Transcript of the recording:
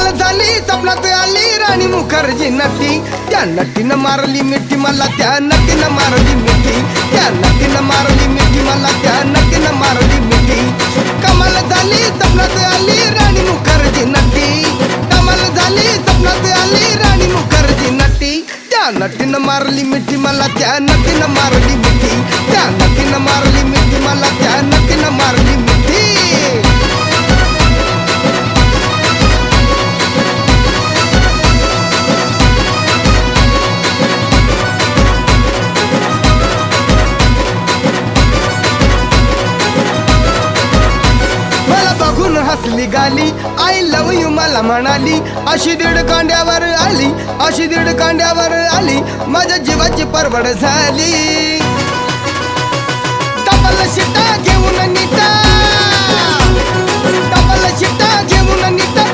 कमाल झाली स्वप्नात आली राणी मुखर्जी नटी त्या नटीनं मारली मिठी मला त्या नटीनं मारली मिठी त्या नटीनं मारली मिठी मला त्या नटीनं मारली मिठी कमाल झाली स्वप्नात आली राणी मुखर्जी नटी कमाल झाली स्वप्नात आली राणी मुखर्जी नटी त्या नटीनं मारली मिठी मला त्या नटीनं मारली मिठी त्या नटीनं मारली मिठी मला त्या नटीनं मारली मिठी हसली गाली आय लव यू मला म्हणाली अशी दीड कांड्यावर आली अशी दीड कांड्यावर आली माझ्या जीवाची परवड झाली डबल शिटा घेऊन नीटा डबल शिटा घेऊन नीटा